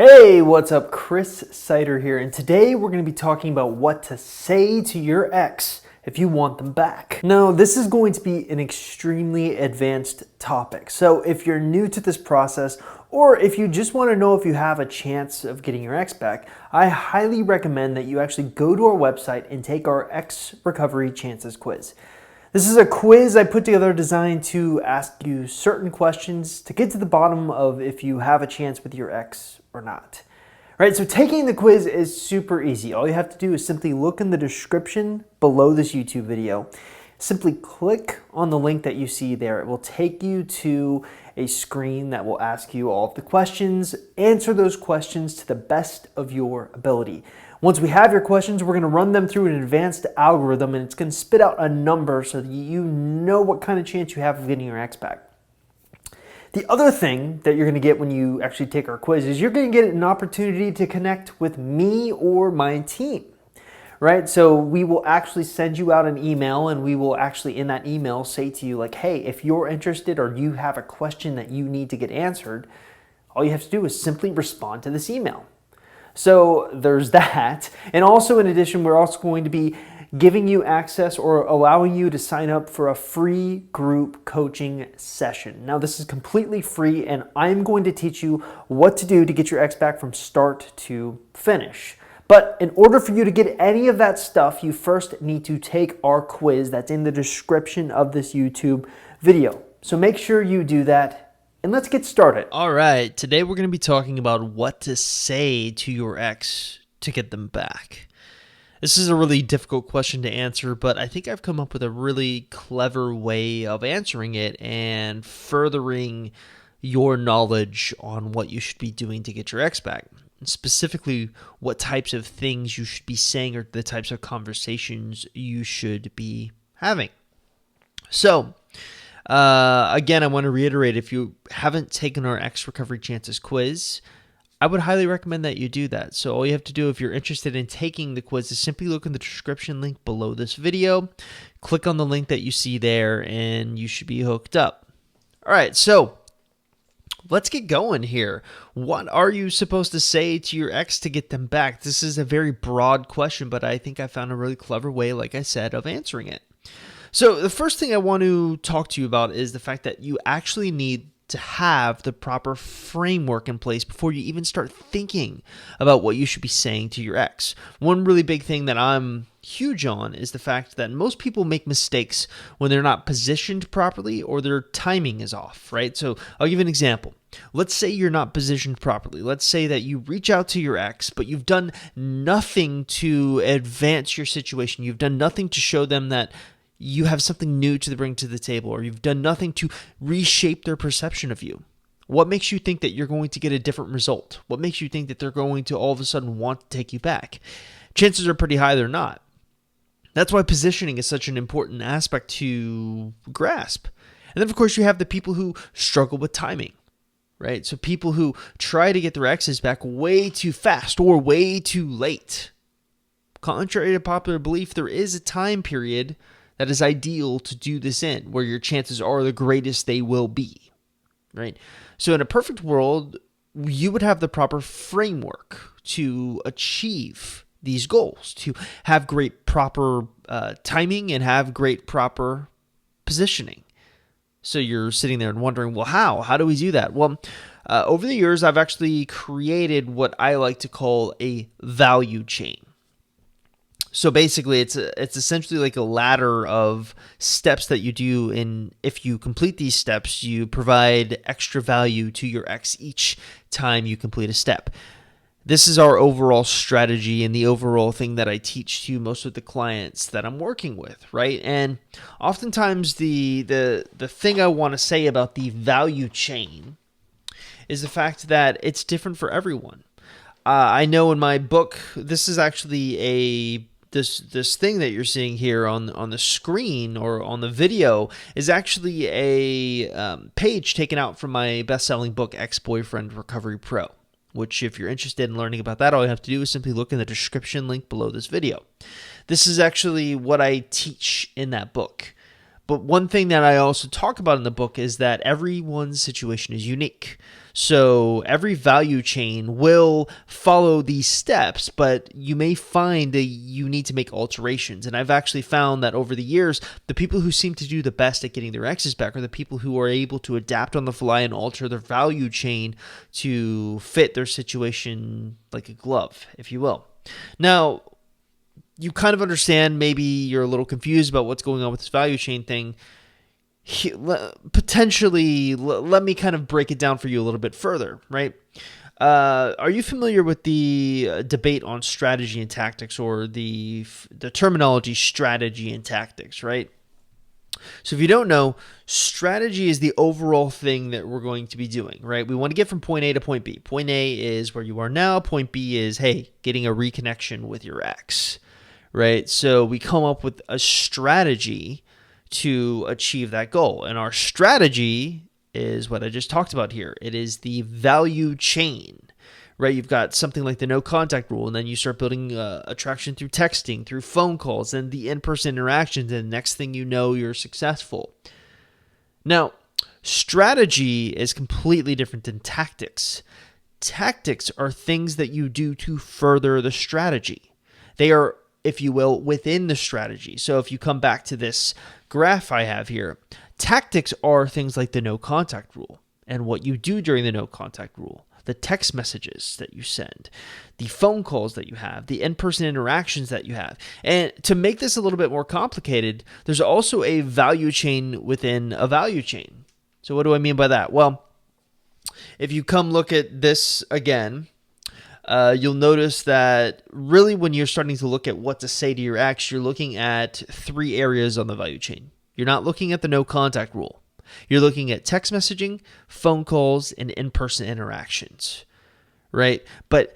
Hey, what's up? Chris Seiter here, and today we're going to be talking about what to say to your ex if you want them back. Now, this is going to be an extremely advanced topic, so if you're new to this process, or if you just want to know if you have a chance of getting your ex back, I highly recommend that you actually go to our website and take our Ex Recovery Chances quiz. This is a quiz I put together designed to ask you certain questions to get to the bottom of if you have a chance with your ex or not. Right, so taking the quiz is super easy. All you have to do is simply look in the description below this YouTube video. Simply click on the link that you see there. It will take you to a screen that will ask you all of the questions. Answer those questions to the best of your ability. Once we have your questions, we're going to run them through an advanced algorithm, and it's going to spit out a number so that you know what kind of chance you have of getting your ex back. The other thing that you're going to get when you actually take our quiz is you're going to get an opportunity to connect with me or my team, right? So we will actually send you out an email, and we will actually in that email say to you like, hey, if you're interested or you have a question that you need to get answered, all you have to do is simply respond to this email. So there's that. And also in addition, we're also going to be giving you access or allowing you to sign up for a free group coaching session. Now this is completely free, and I'm going to teach you what to do to get your ex back from start to finish. But in order for you to get any of that stuff, you first need to take our quiz that's in the description of this YouTube video. So make sure you do that. And let's get started. All right, today we're going to be talking about what to say to your ex to get them back. This is a really difficult question to answer, but I think I've come up with a really clever way of answering it and furthering your knowledge on what you should be doing to get your ex back. And specifically, what types of things you should be saying or the types of conversations you should be having. So, again, I want to reiterate, if you haven't taken our Ex Recovery Chances quiz, I would highly recommend that you do that. So all you have to do if you're interested in taking the quiz is simply look in the description link below this video, click on the link that you see there, and you should be hooked up. All right, so let's get going here. What are you supposed to say to your ex to get them back? This is a very broad question, but I think I found a really clever way, like I said, of answering it. So the first thing I want to talk to you about is the fact that you actually need to have the proper framework in place before you even start thinking about what you should be saying to your ex. One really big thing that I'm huge on is the fact that most people make mistakes when they're not positioned properly or their timing is off, right? So I'll give you an example. Let's say you're not positioned properly. Let's say that you reach out to your ex, but you've done nothing to advance your situation. You've done nothing to show them that you have something new to bring to the table, or you've done nothing to reshape their perception of you. What makes you think that you're going to get a different result? What makes you think that they're going to all of a sudden want to take you back? Chances are pretty high they're not. That's why positioning is such an important aspect to grasp. And then, of course, you have the people who struggle with timing, right? So people who try to get their exes back way too fast or way too late. Contrary to popular belief, there is a time period that is ideal to do this in, where your chances are the greatest they will be, right? So in a perfect world, you would have the proper framework to achieve these goals, to have great proper timing and have great proper positioning. So you're sitting there and wondering, well, how do we do that? Well, over the years, I've actually created what I like to call a value chain. So basically, it's essentially like a ladder of steps that you do, and if you complete these steps, you provide extra value to your ex each time you complete a step. This is our overall strategy and the overall thing that I teach to most of the clients that I'm working with, right? And oftentimes the thing I want to say about the value chain is the fact that it's different for everyone. I know in my book, this is actually this thing that you're seeing here on the screen or on the video is actually a page taken out from my best-selling book, Ex-Boyfriend Recovery Pro, which if you're interested in learning about that, all you have to do is simply look in the description link below this video. This is actually what I teach in that book. But one thing that I also talk about in the book is that everyone's situation is unique. So every value chain will follow these steps, but you may find that you need to make alterations. And I've actually found that over the years, the people who seem to do the best at getting their exes back are the people who are able to adapt on the fly and alter their value chain to fit their situation like a glove, if you will. Now, you kind of understand, maybe you're a little confused about what's going on with this value chain thing. Potentially, let me kind of break it down for you a little bit further, right? Are you familiar with the debate on strategy and tactics, or the terminology strategy and tactics, right? So if you don't know, strategy is the overall thing that we're going to be doing, right? We want to get from point A to point B. Point A is where you are now. Point B is, hey, getting a reconnection with your ex, right? So we come up with a strategy to achieve that goal. And our strategy is what I just talked about here. It is the value chain, right? You've got something like the no contact rule, and then you start building attraction through texting, through phone calls, and the in-person interactions, and next thing you know, you're successful. Now, strategy is completely different than tactics. Tactics are things that you do to further the strategy. They are, if you will, within the strategy. So if you come back to this graph I have here, tactics are things like the no contact rule and what you do during the no contact rule, the text messages that you send, the phone calls that you have, the in-person interactions that you have. And to make this a little bit more complicated, there's also a value chain within a value chain. So what do I mean by that? Well, if you come look at this again, you'll notice that really when you're starting to look at what to say to your ex, you're looking at 3 areas on the value chain. You're not looking at the no contact rule. You're looking at text messaging, phone calls, and in-person interactions, right? But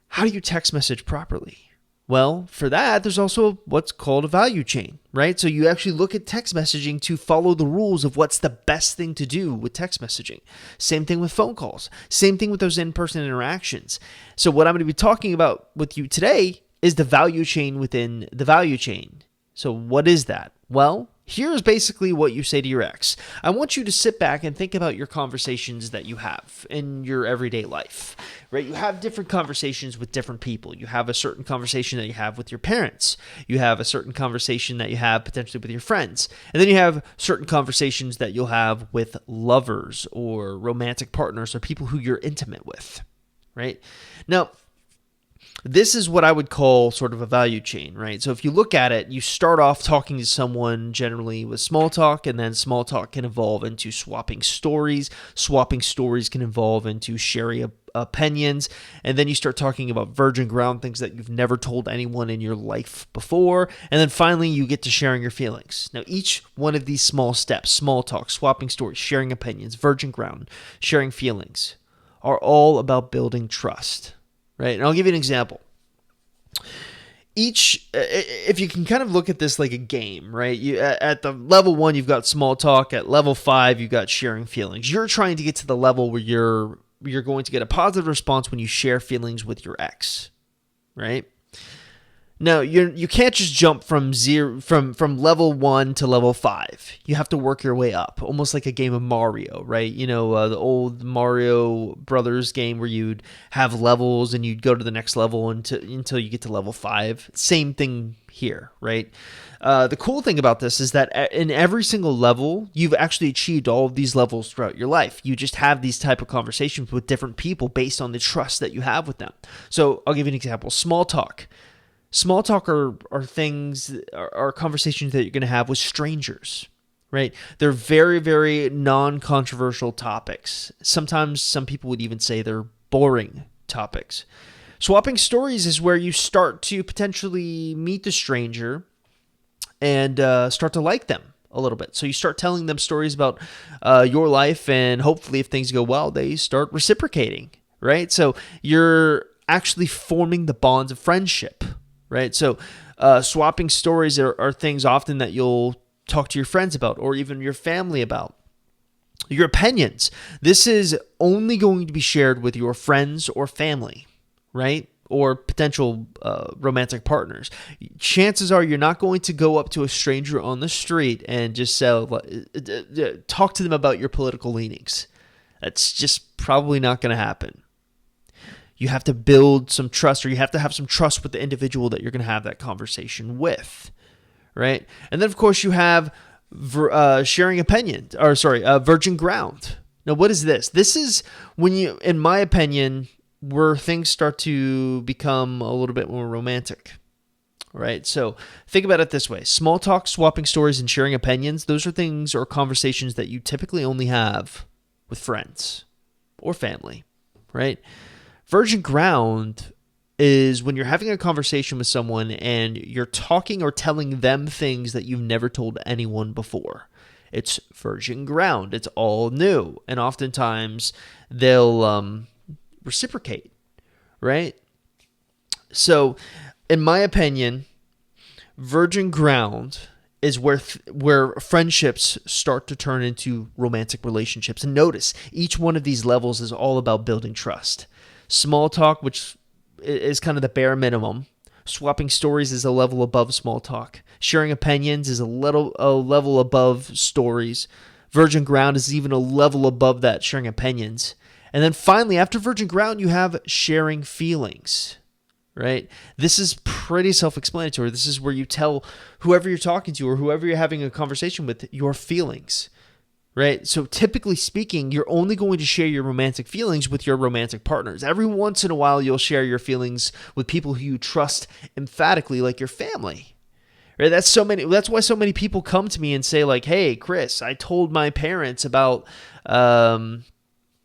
how do you text message properly? Well, for that, there's also what's called a value chain, right? So you actually look at text messaging to follow the rules of what's the best thing to do with text messaging. Same thing with phone calls. Same thing with those in-person interactions. So what I'm going to be talking about with you today is the value chain within the value chain. So what is that? Well, here's basically what you say to your ex. I want you to sit back and think about your conversations that you have in your everyday life, right? You have different conversations with different people. You have a certain conversation that you have with your parents. You have a certain conversation that you have potentially with your friends. And then you have certain conversations that you'll have with lovers or romantic partners or people who you're intimate with, right? Now, this is what I would call sort of a value chain, right? So if you look at it, you start off talking to someone generally with small talk, and then small talk can evolve into swapping stories. Swapping stories can evolve into sharing opinions, and then you start talking about virgin ground, things that you've never told anyone in your life before, and then finally you get to sharing your feelings. Now, each one of these small steps, small talk, swapping stories, sharing opinions, virgin ground, sharing feelings, are all about building trust. Right, and I'll give you an example. If you can kind of look at this like a game, right? At the level 1, you've got small talk. At level 5, you've got sharing feelings. You're trying to get to the level where you're going to get a positive response when you share feelings with your ex, right? Now, you can't just jump from level 1 to level 5. You have to work your way up, almost like a game of Mario, right? You know, the old Mario Brothers game where you'd have levels and you'd go to the next level until you get to level 5. Same thing here, right? The cool thing about this is that in every single level, you've actually achieved all of these levels throughout your life. You just have these type of conversations with different people based on the trust that you have with them. So I'll give you an example. Small talk. Small talk are conversations that you're going to have with strangers, right? They're very, very non-controversial topics. Sometimes some people would even say they're boring topics. Swapping stories is where you start to potentially meet the stranger and start to like them a little bit. So you start telling them stories about your life, and hopefully if things go well, they start reciprocating, right? So you're actually forming the bonds of friendship. Right, so swapping stories are things often that you'll talk to your friends about, or even your family about. Your opinions. This is only going to be shared with your friends or family, right? or potential romantic partners. Chances are you're not going to go up to a stranger on the street and just talk to them about your political leanings. That's just probably not going to happen. You have to build some trust, or you have to have some trust with the individual that you're going to have that conversation with, right? And then, of course, you have sharing opinions, virgin ground. Now, what is this? This is when you, in my opinion, where things start to become a little bit more romantic, right? So think about it this way. Small talk, swapping stories, and sharing opinions, those are things or conversations that you typically only have with friends or family, right? Virgin ground is when you're having a conversation with someone and you're talking or telling them things that you've never told anyone before. It's virgin ground. It's all new. And oftentimes they'll reciprocate, right? So in my opinion, virgin ground is where friendships start to turn into romantic relationships. And notice, each one of these levels is all about building trust. Small talk, which is kind of the bare minimum. Swapping stories is a level above small talk. Sharing opinions is a level above stories. Virgin ground is even a level above that, sharing opinions. And then finally, after virgin ground, you have sharing feelings, right? This is pretty self-explanatory. This is where you tell whoever you're talking to or whoever you're having a conversation with your feelings, right? So typically speaking, you're only going to share your romantic feelings with your romantic partners. Every once in a while, you'll share your feelings with people who you trust emphatically, like your family, right? That's why so many people come to me and say like, hey, Chris, I told my parents about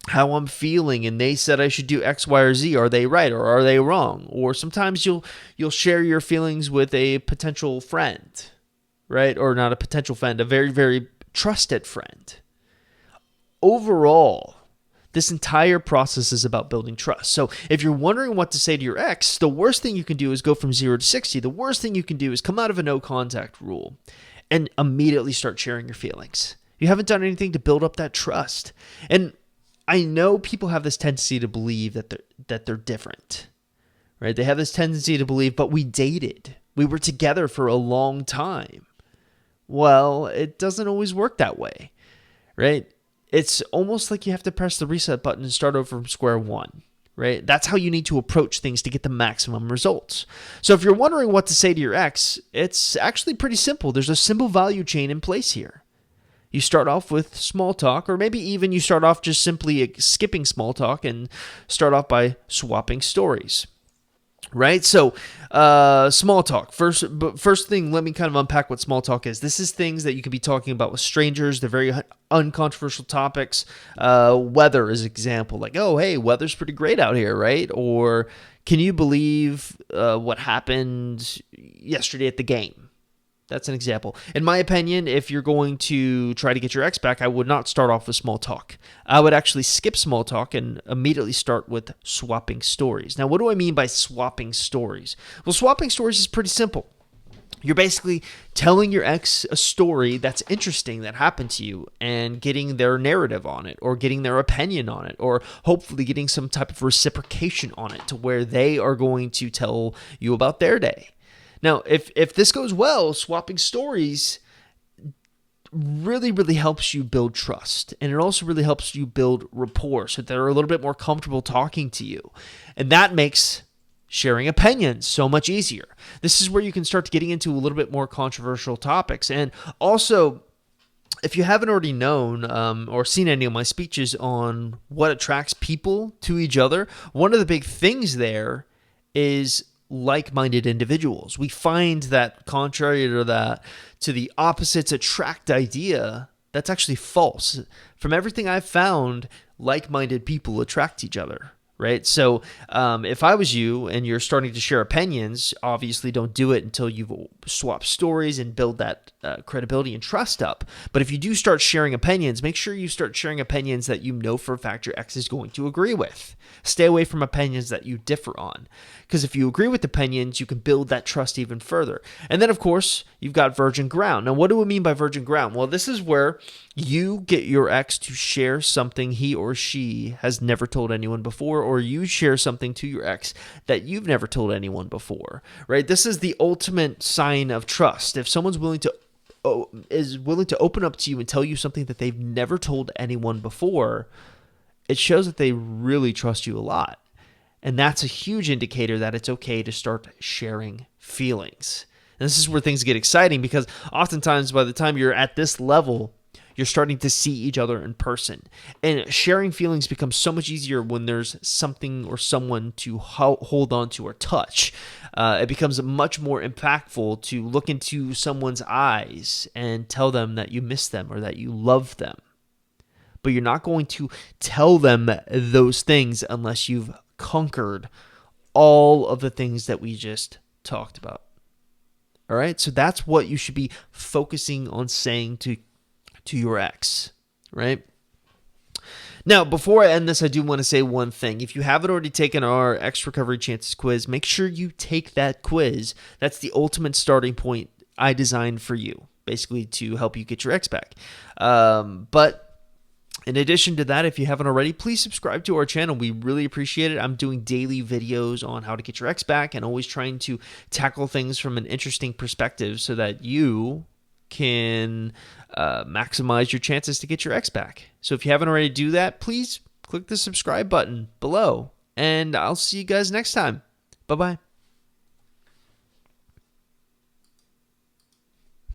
how I'm feeling, and they said I should do X, Y, or Z. Are they right or are they wrong? Or sometimes you'll share your feelings with a potential friend, right? Or not a potential friend, a very, very trusted friend. Overall, this entire process is about building trust. So if you're wondering what to say to your ex, the worst thing you can do is go from 0 to 60. The worst thing you can do is come out of a no contact rule and immediately start sharing your feelings. You haven't done anything to build up that trust. And I know people have this tendency to believe that they're different, right? They have this tendency to believe, but we dated. We were together for a long time. Well, it doesn't always work that way, right? It's almost like you have to press the reset button and start over from square one, right? That's how you need to approach things to get the maximum results. So if you're wondering what to say to your ex, it's actually pretty simple. There's a simple value chain in place here. You start off with small talk, or maybe even you start off just simply skipping small talk and start off by swapping stories, right? So small talk. First thing, let me kind of unpack what small talk is. This is things that you could be talking about with strangers. They're very uncontroversial topics. Weather is an example. Like, oh, hey, weather's pretty great out here, right? Or can you believe what happened yesterday at the game? That's an example. In my opinion, if you're going to try to get your ex back, I would not start off with small talk. I would actually skip small talk and immediately start with swapping stories. Now, what do I mean by swapping stories? Well, swapping stories is pretty simple. You're basically telling your ex a story that's interesting that happened to you and getting their narrative on it, or getting their opinion on it, or hopefully getting some type of reciprocation on it to where they are going to tell you about their day. Now, if this goes well, swapping stories really, really helps you build trust. And it also really helps you build rapport so they're a little bit more comfortable talking to you. And that makes sharing opinions so much easier. This is where you can start getting into a little bit more controversial topics. And also, if you haven't already known or seen any of my speeches on what attracts people to each other, one of the big things there is like-minded individuals. We find that contrary to the opposites attract idea, that's actually false. From everything I've found, like-minded people attract each other, right? So if I was you and you're starting to share opinions, obviously don't do it until you've swapped stories and build that credibility and trust up. But if you do start sharing opinions, make sure you start sharing opinions that you know for a fact your ex is going to agree with. Stay away from opinions that you differ on. Because if you agree with opinions, you can build that trust even further. And then, of course, you've got virgin ground. Now, what do we mean by virgin ground? Well, this is where you get your ex to share something he or she has never told anyone before or you share something to your ex that you've never told anyone before, right? This is the ultimate sign of trust. If someone's willing to open up to you and tell you something that they've never told anyone before, it shows that they really trust you a lot. And that's a huge indicator that it's okay to start sharing feelings. And this is where things get exciting, because oftentimes by the time you're at this level, you're starting to see each other in person. And sharing feelings becomes so much easier when there's something or someone to hold on to or touch. It becomes much more impactful to look into someone's eyes and tell them that you miss them or that you love them. But you're not going to tell them those things unless you've conquered all of the things that we just talked about. All right, so that's what you should be focusing on saying to your ex, right? Now, before I end this, I do want to say one thing. If you haven't already taken our Ex Recovery Chances quiz, make sure you take that quiz. That's the ultimate starting point I designed for you, basically to help you get your ex back. But in addition to that, if you haven't already, please subscribe to our channel. We really appreciate it. I'm doing daily videos on how to get your ex back and always trying to tackle things from an interesting perspective so that you can maximize your chances to get your ex back. So if you haven't already do that, please click the subscribe button below. And I'll see you guys next time. Bye-bye.